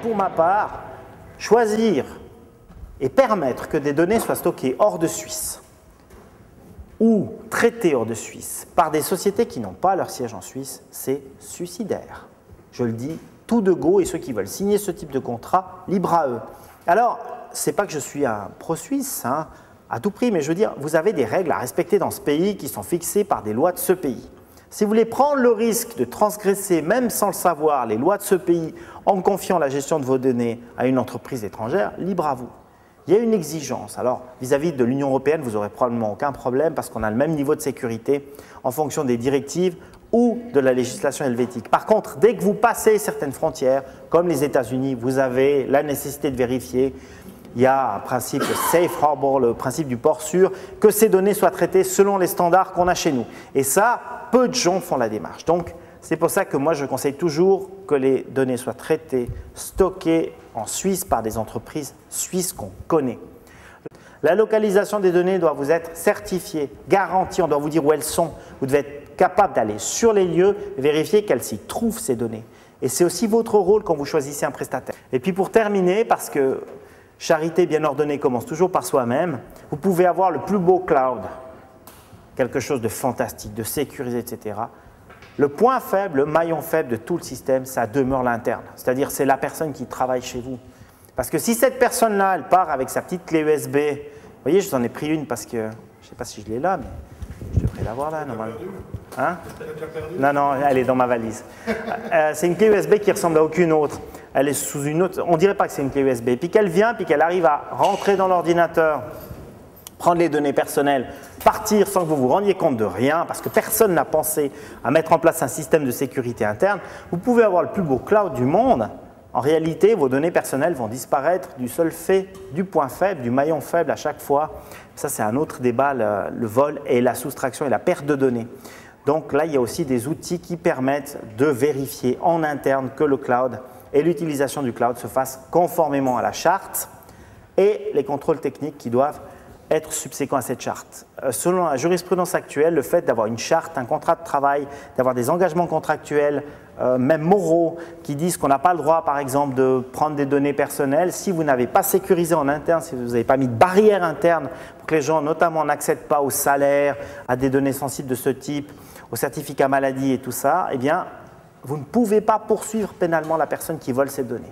pour ma part, choisir et permettre que des données soient stockées hors de Suisse ou traitées hors de Suisse par des sociétés qui n'ont pas leur siège en Suisse, c'est suicidaire. Je le dis tout de go, et ceux qui veulent signer ce type de contrat, libre à eux. Alors, ce n'est pas que je suis un pro-suisse, hein, à tout prix, mais je veux dire, vous avez des règles à respecter dans ce pays qui sont fixées par des lois de ce pays. Si vous voulez prendre le risque de transgresser, même sans le savoir, les lois de ce pays en confiant la gestion de vos données à une entreprise étrangère, libre à vous. Il y a une exigence. Alors, vis-à-vis de l'Union européenne, vous n'aurez probablement aucun problème parce qu'on a le même niveau de sécurité en fonction des directives ou de la législation helvétique. Par contre, dès que vous passez certaines frontières, comme les États-Unis, vous avez la nécessité de vérifier. Il y a un principe, le safe harbor, le principe du port sûr, que ces données soient traitées selon les standards qu'on a chez nous. Et ça, peu de gens font la démarche. Donc, c'est pour ça que moi, je conseille toujours que les données soient traitées, stockées en Suisse par des entreprises suisses qu'on connaît. La localisation des données doit vous être certifiée, garantie, on doit vous dire où elles sont. Vous devez être capable d'aller sur les lieux et vérifier qu'elles s'y trouvent, ces données. Et c'est aussi votre rôle quand vous choisissez un prestataire. Et puis pour terminer, parce que charité bien ordonnée commence toujours par soi-même, vous pouvez avoir le plus beau cloud, quelque chose de fantastique, de sécurisé, etc. Le point faible, le maillon faible de tout le système, ça demeure l'interne. C'est-à-dire c'est la personne qui travaille chez vous. Parce que si cette personne-là, elle part avec sa petite clé USB, vous voyez, je vous en ai pris une parce que, je ne sais pas si je l'ai là, mais je devrais l'avoir là, normalement. Hein? Non, non, elle est dans ma valise. C'est une clé USB qui ressemble à aucune autre. Elle est sous une autre, on ne dirait pas que c'est une clé USB. Puis qu'elle vient, puis qu'elle arrive à rentrer dans l'ordinateur, prendre les données personnelles, partir sans que vous vous rendiez compte de rien, parce que personne n'a pensé à mettre en place un système de sécurité interne. Vous pouvez avoir le plus beau cloud du monde. En réalité, vos données personnelles vont disparaître du seul fait du point faible, du maillon faible à chaque fois. Ça, c'est un autre débat, le vol et la soustraction et la perte de données. Donc là, il y a aussi des outils qui permettent de vérifier en interne que le cloud et l'utilisation du cloud se fassent conformément à la charte et les contrôles techniques qui doivent être subséquents à cette charte. Selon la jurisprudence actuelle, le fait d'avoir une charte, un contrat de travail, d'avoir des engagements contractuels, même moraux, qui disent qu'on n'a pas le droit, par exemple, de prendre des données personnelles, si vous n'avez pas sécurisé en interne, si vous n'avez pas mis de barrière interne pour que les gens, notamment, n'accèdent pas au salaire, à des données sensibles de ce type, aux certificats maladie et tout ça, eh bien, vous ne pouvez pas poursuivre pénalement la personne qui vole ces données.